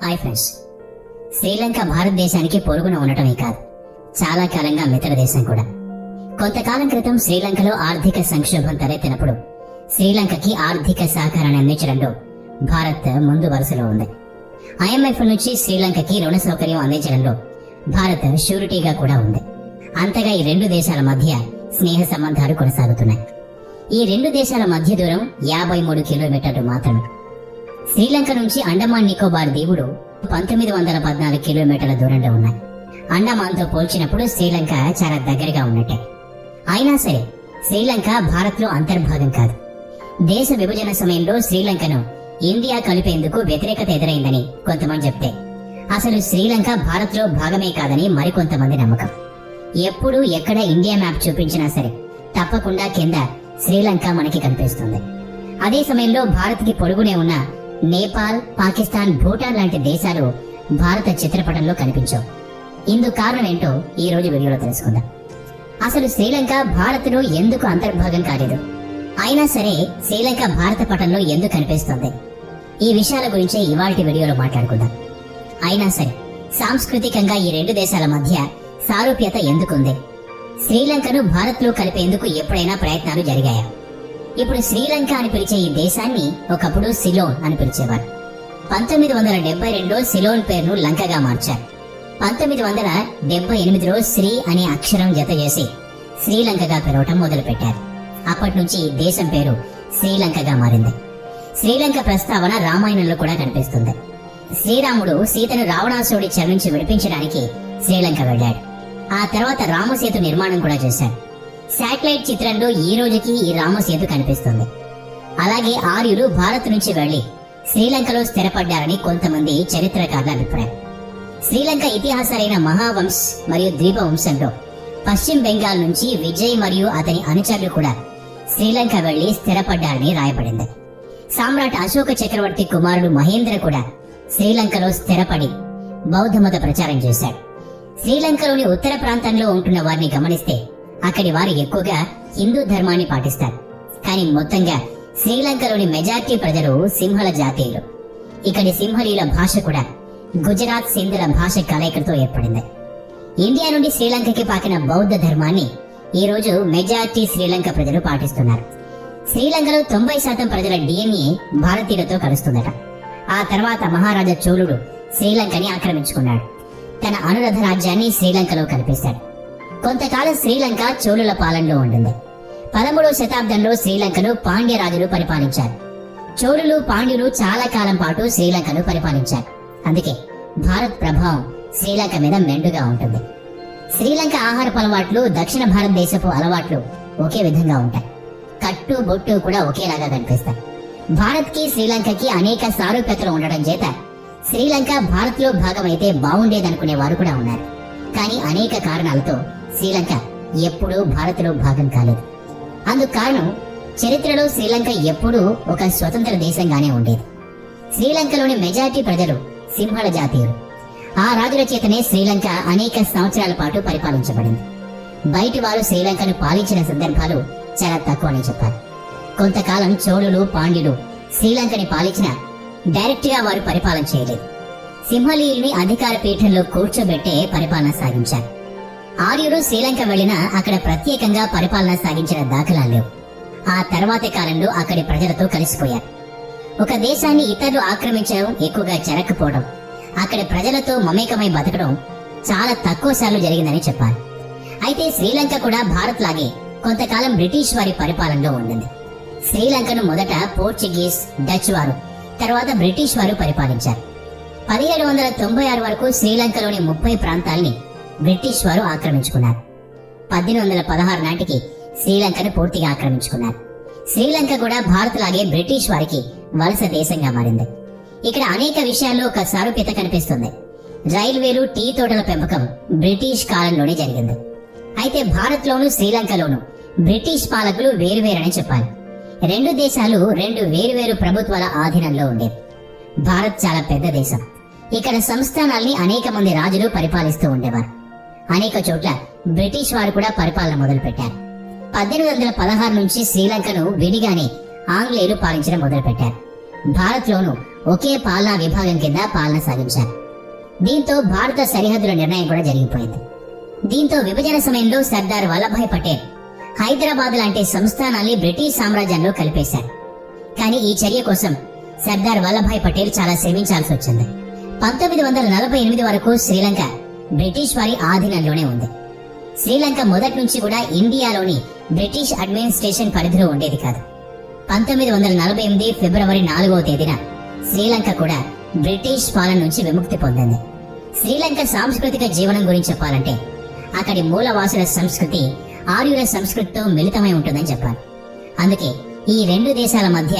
Hi friends, Sri Lanka భారతదేశానికి పొరుగున ఉండటమే కాదు, చాలా కాలంగా మిత్ర దేశం కూడా. కొంతకాలం క్రితం శ్రీలంకలో ఆర్థిక సంక్షోభం తలెత్తినప్పుడు శ్రీలంకకి ఆర్థిక సహకారాన్ని అందించడంలో భారత్ ముందు వరుసలో ఉంది. IMF నుంచి శ్రీలంకకి రుణ సౌకర్యం అందించడంలో భారత్ షూరిటీగా కూడా ఉంది. అంతగా ఈ రెండు దేశాల మధ్య స్నేహ సంబంధాలు కొనసాగుతున్నాయి. ఈ రెండు దేశాల మధ్య దూరం 53 కిలోమీటర్లు మాత్రమే. శ్రీలంక నుంచి అండమాన్ నికోబార్ దీవులు 1914 కిలోమీటర్ల దూరంలో ఉన్నాయి. అండమాన్తో పోల్చినప్పుడు శ్రీలంక చాలా దగ్గరగా ఉన్నట్టే. అయినా సరే శ్రీలంక భారత్లో అంతర్భాగం కాదు. దేశ విభజన సమయంలో శ్రీలంకను ఇండియా కలిపేందుకు వ్యతిరేకత ఎదురైందని కొంతమంది చెప్తే, అసలు శ్రీలంక భారత్లో భాగమే కాదని మరికొంతమంది నమ్మకం. ఎప్పుడు ఎక్కడ ఇండియా మ్యాప్ చూపించినా సరే తప్పకుండా కింద శ్రీలంక మనకి కనిపిస్తుంది. అదే సమయంలో భారత్కి పొరుగునే ఉన్న నేపాల్, పాకిస్తాన్, భూటాన్ లాంటి దేశాలు భారత చిత్రపటంలో కనిపించవు. ఇందుకు కారణం ఏంటో ఈ రోజు వీడియోలో తెలుసుకుందాం. అసలు శ్రీలంక భారత్లో ఎందుకు అంతర్భాగం కాలేదు, అయినా సరే శ్రీలంక భారత పటంలో ఎందుకు కనిపిస్తుంది, ఈ విషయాల గురించే ఇవాల్టి వీడియోలో మాట్లాడుకుందాం. అయినా సరే సాంస్కృతికంగా ఈ రెండు దేశాల మధ్య సారూప్యత ఎందుకుంది, శ్రీలంకను భారత్లో కలిపేందుకు ఎప్పుడైనా ప్రయత్నాలు జరిగాయా? ఇప్పుడు శ్రీలంక అని పిలిచే ఈ దేశాన్ని ఒకప్పుడు సిలోన్ అని పిలిచేవారు. 1972లో సిలోన్ పేరును లంకగా మార్చారు. 1978లో శ్రీ అనే అక్షరం జత చేసి శ్రీలంకగా పిలవటం మొదలుపెట్టారు. అప్పటి నుంచి ఈ దేశం పేరు శ్రీలంకగా మారింది. శ్రీలంక ప్రస్తావన రామాయణంలో కూడా కనిపిస్తుంది. శ్రీరాముడు సీతను రావణాసురుడి చెర నుంచి విడిపించడానికి శ్రీలంక వెళ్ళాడు. ఆ తర్వాత రామసేతు నిర్మాణం కూడా చేశాడు. శాటిలైట్ చిత్రంలో ఈ రోజుకి ఈ రామసేతు కనిపిస్తుంది. అలాగే ఆర్యులు భారత్ నుంచి వెళ్లి శ్రీలంకలో స్థిరపడ్డారని కొంతమంది చరిత్రకారుల అభిప్రాయం. శ్రీలంక ఇతిహాసాలైన మహావంశ్ మరియు ద్వీపవంశంలో పశ్చిమ బెంగాల్ నుంచి విజయ్ మరియు అతని అనుచరులు కూడా శ్రీలంక వెళ్లి స్థిరపడ్డారని రాయబడింది. సామ్రాట్ అశోక చక్రవర్తి కుమారుడు మహేంద్ర కూడా శ్రీలంకలో స్థిరపడి బౌద్ధ మత ప్రచారం చేశాడు. శ్రీలంకలోని ఉత్తర ప్రాంతంలో ఉంటున్న వారిని గమనిస్తే అక్కడి వారు ఎక్కువగా హిందూ ధర్మాన్ని పాటిస్తారు. కానీ మొత్తంగా శ్రీలంకలోని మెజార్టీ ప్రజలు సింహళ జాతీయులు. ఇక్కడి సింహళీల భాష కూడా గుజరాత్, సింధుల భాష కలయికతో ఏర్పడింది. ఇండియా నుండి శ్రీలంకకి పాకిన బౌద్ధ ధర్మాన్ని ఈ రోజు మెజార్టీ శ్రీలంక ప్రజలు పాటిస్తున్నారు. శ్రీలంకలో 90% ప్రజల DNA భారతీయులతో కలుస్తుందట. ఆ తర్వాత మహారాజా చోళుడు శ్రీలంకని ఆక్రమించుకున్నాడు. తన అనురధ రాజ్యాన్ని శ్రీలంకలో కల్పిస్తాడు. కొంతకాలం శ్రీలంక చోళుల పాలనలో ఉండింది. 13వ శతాబ్దంలో శ్రీలంకను పాండ్య రాజులు పరిపాలించారు. చోళులు, పాండ్యులు చాలా కాలం పాటు శ్రీలంకను పరిపాలించారు. అందుకే భారత్ ప్రభావం శ్రీలంక మీద మెండుగా ఉంటుంది. శ్రీలంక ఆహారపు అలవాట్లు దక్షిణ భారతదేశపు అలవాట్లు ఒకే విధంగా ఉంటాయి. కట్టు బొట్టు కూడా ఒకేలాగా కనిపిస్తాయి. భారత్ కి శ్రీలంకకి అనేక సారూప్యతలు ఉండడం చేత శ్రీలంక భారత్ లో భాగమైతే బాగుండేదనుకునే వారు కూడా ఉన్నారు. కానీ అనేక కారణాలతో శ్రీలంక ఎప్పుడూ భారత్ లో భాగం కాలేదు. అందుకు కారణం చరిత్రలో శ్రీలంక ఎప్పుడూ ఒక స్వతంత్ర దేశంగానే ఉండేది. శ్రీలంకలోని మెజార్టీ ప్రజలు సింహళ జాతీయులు. ఆ రాజుల చేతనే శ్రీలంక అనేక సంవత్సరాల పాటు పరిపాలించబడింది. బయటి వారు శ్రీలంకను పాలించిన సందర్భాలు చాలా తక్కువని చెప్పారు. కొంతకాలం చోళులు, పాండ్యులు శ్రీలంకని పాలించిన డైరెక్ట్ గా వారు పరిపాలన చేయలేదు. సింహళీయుల్ని అధికార పీఠంలో కూర్చోబెట్టే పరిపాలన సాగించారు. ఆర్యులు శ్రీలంక వెళ్లినా అక్కడ ప్రత్యేకంగా పరిపాలన సాగించిన దాఖలాలు లేవు. ఆ తర్వాతి కాలంలో అక్కడి ప్రజలతో కలిసిపోయారు. ఒక దేశాన్ని ఇతరులు ఆక్రమించడం, ఎక్కువగా చెరకపోవడం, అక్కడి ప్రజలతో మమేకమై బతకడం చాలా తక్కువ సార్లు జరిగిందని చెప్పాలి. అయితే శ్రీలంక కూడా భారత్ లాగే కొంతకాలం బ్రిటిష్ వారి పరిపాలనలో ఉండింది. శ్రీలంకను మొదట పోర్చుగీస్, డచ్ వారు, తర్వాత బ్రిటిష్ వారు పరిపాలించారు. 1796 వరకు శ్రీలంకలోని 30 ప్రాంతాల్ని బ్రిటిష్ వారు ఆక్రమించుకున్నారు. 1816 నాటికి శ్రీలంకను పూర్తిగా ఆక్రమించుకున్నారు. శ్రీలంక కూడా భారత్ లాగే బ్రిటిష్ వారికి వలస దేశంగా మారింది. ఇక్కడ అనేక విషయాల్లో ఒక సారూప్యత కనిపిస్తుంది. రైల్వేలు, టీ తోటల పెంపకం బ్రిటిష్ కాలంలోనే జరిగింది. అయితే భారత్ లోను, శ్రీలంకలోను బ్రిటిష్ పాలకులు వేరువేరని చెప్పాలి. రెండు దేశాలు రెండు వేరువేరు ప్రభుత్వాల ఆధీనంలో ఉండేవి. భారత్ చాలా పెద్ద దేశం. ఇక్కడ సంస్థానాల్ని అనేక మంది రాజులు పరిపాలిస్తూ ఉండేవారు. అనేక చోట్ల బ్రిటిష్ వారు కూడా పరిపాలన మొదలుపెట్టారు. 1816 నుంచి శ్రీలంకను విడిగానే ఆంగ్లేయులు పాలించడం మొదలుపెట్టారు. భారత్ లోను ఒకే పాలనా విభాగం కింద పాలన సాగించారు. దీంతో భారత సరిహద్దుల నిర్ణయం కూడా జరిగిపోయింది. దీంతో విభజన సమయంలో సర్దార్ వల్లభాయ్ పటేల్ హైదరాబాద్ లాంటి సంస్థానాల్ని బ్రిటిష్ సామ్రాజ్యంలో కలిపేశారు. కానీ ఈ చర్య కోసం సర్దార్ వల్లభాయ్ పటేల్ చాలా శ్రమించాల్సి వచ్చింది. 1948 వరకు శ్రీలంక బ్రిటిష్ వారి ఆధీనంలోనే ఉంది. శ్రీలంక మొదటి నుంచి కూడా ఇండియాలోని బ్రిటిష్ అడ్మినిస్ట్రేషన్ పరిధిలో ఉండేది కాదు. 1948 ఫిబ్రవరి 4వ తేదీన శ్రీలంక కూడా బ్రిటిష్ పాలన నుంచి విముక్తి పొందింది. శ్రీలంక సాంస్కృతిక జీవనం గురించి చెప్పాలంటే అక్కడి మూలవాసుల సంస్కృతి ఆర్యుల సంస్కృతితో మిళితమై ఉంటుందని చెప్పాలి. అందుకే ఈ రెండు దేశాల మధ్య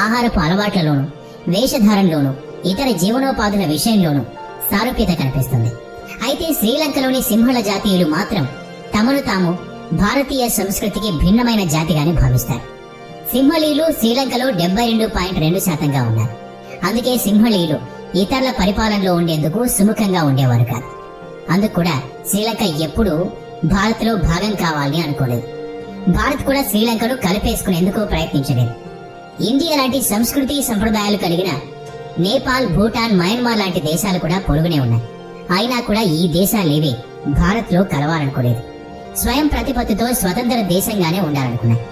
ఆహారపు అలవాట్లలోనూ, వేషధారణలోనూ, ఇతర జీవనోపాధుల విషయంలోనూ సారూప్యత కనిపిస్తుంది. అయితే శ్రీలంకలోని సింహళ జాతీయులు మాత్రం తమను తాము భారతీయ సంస్కృతికి భిన్నమైన జాతిగానే భావిస్తారు. సింహళీయులు శ్రీలంకలో 72.2% ఉన్నారు. అందుకే సింహళీయులు ఇతరుల పరిపాలనలో ఉండేందుకు సుముఖంగా ఉండేవారు కాదు. అందుకు కూడా శ్రీలంక ఎప్పుడూ భారత్లో భాగం కావాలని అనుకోలేదు. భారత్ కూడా శ్రీలంకను కలిపేసుకునేందుకు ప్రయత్నించలేదు. ఇండియా లాంటి సంస్కృతి సంప్రదాయాలు కలిగిన నేపాల్, భూటాన్, మయన్మార్ లాంటి దేశాలు కూడా పొరుగునే ఉన్నాయి. అయినా కూడా ఈ దేశాలేవి భారత్లో కలవాలనుకోలేదు. స్వయం ప్రతిపత్తితో స్వతంత్ర దేశంగానే ఉండాలనుకున్నాయి.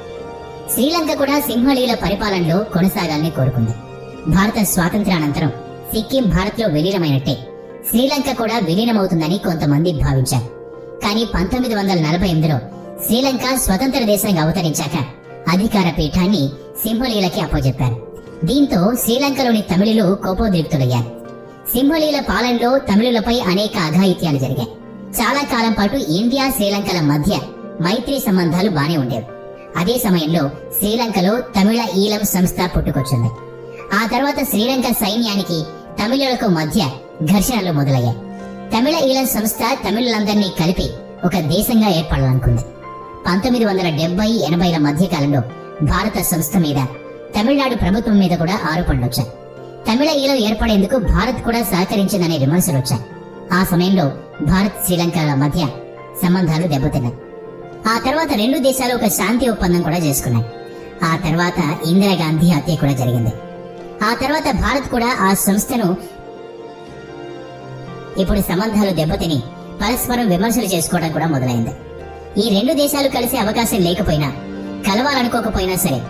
శ్రీలంక కూడా సింహళీయుల పరిపాలనలో కొనసాగాలని కోరుకుంది. భారత స్వాతంత్ర్యానంతరం సిక్కిం భారత్లో విలీనమైనట్టే శ్రీలంక కూడా విలీనమవుతుందని కొంతమంది భావించారు. కానీ 1948లో శ్రీలంక స్వతంత్ర దేశంగా అవతరించాక అధికార పీఠాన్ని సింహళీయులకి అప్పచెప్పారు. దీంతో శ్రీలంకలోని తమిళులు కోపోద్రిక్తులయ్యారు. సింహళీయుల పాలనలో తమిళులపై అనేక అఘాయిత్యాలు జరిగాయి. చాలా కాలం పాటు ఇండియా శ్రీలంకల మధ్య మైత్రి సంబంధాలు బానే ఉండేవి. అదే సమయంలో శ్రీలంకలో తమిళ ఈలం సంస్థ పుట్టుకొచ్చింది. ఆ తర్వాత శ్రీలంక సైన్యానికి తమిళులకు మధ్య ఘర్షణలు మొదలయ్యాయి. తమిళ ఈలం సంస్థ తమిళులందరినీ కలిపి ఒక దేశంగా ఏర్పడాలనుకుంది. 1970-80ల మధ్య కాలంలో భారత సంస్థ మీద, తమిళనాడు ప్రభుత్వం మీద కూడా ఆరోపణలు వచ్చాయి. తమిళ ఈలం ఏర్పడేందుకు భారత్ కూడా సహకరించిందనే విమర్శలు వచ్చాయి. ఆ సమయంలో భారత్ శ్రీలంకల మధ్య సంబంధాలు దెబ్బతిన్నాయి. ఆ తర్వాత రెండు దేశాలు ఒక శాంతి ఒప్పందం కూడా చేసుకున్నాయి. ఆ తర్వాత ఇందిరాగాంధీ హత్య కూడా జరిగింది. ఆ తర్వాత భారత్ కూడా ఆ సంస్థను ఇప్పుడు సంబంధాలు దెబ్బతిని పరస్పరం విమర్శలు చేసుకోవడం కూడా మొదలైంది. ఈ రెండు దేశాలు కలిసే అవకాశం లేకపోయినా, కలవాలనుకోకపోయినా సరే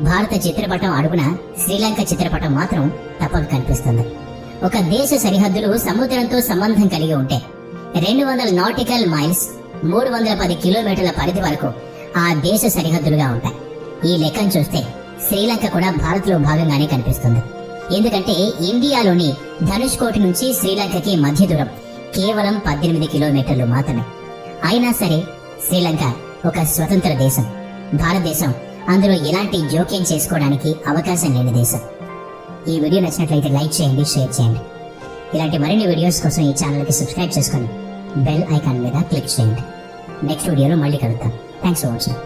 భారత చిత్రపటం అడుగున శ్రీలంక చిత్రపటం మాత్రం తప్పక కనిపిస్తుంది. ఒక దేశ సరిహద్దులు సముద్రంతో సంబంధం కలిగి ఉంటే 200 నాటికల్ మైల్స్ 310 కిలోమీటర్ల పరిధి వరకు ఆ దేశ సరిహద్దులుగా ఉంటాయి. ఈ లెక్కను చూస్తే శ్రీలంక కూడా భారత్ లో భాగంగానే కనిపిస్తుంది. ఎందుకంటే ఇండియాలోని ధనుష్కోటి నుంచి శ్రీలంకకి మధ్య దూరం కేవలం 18 కిలోమీటర్లు మాత్రమే. అయినా సరే శ్రీలంక ఒక స్వతంత్ర దేశం. భారతదేశం అందులో ఎలాంటి జోక్యం చేసుకోవడానికి అవకాశం లేని దేశం. ఈ వీడియో నచ్చినట్లయితే లైక్ చేయండి, షేర్ చేయండి. ఇలాంటి మరిన్ని వీడియోస్ కోసం ఈ ఛానల్కి సబ్స్క్రైబ్ చేసుకొని బెల్ ఐకాన్ మీద క్లిక్ చేయండి. నెక్స్ట్ వీడియోలో మళ్ళీ కలుద్దాం. Thanks for watching.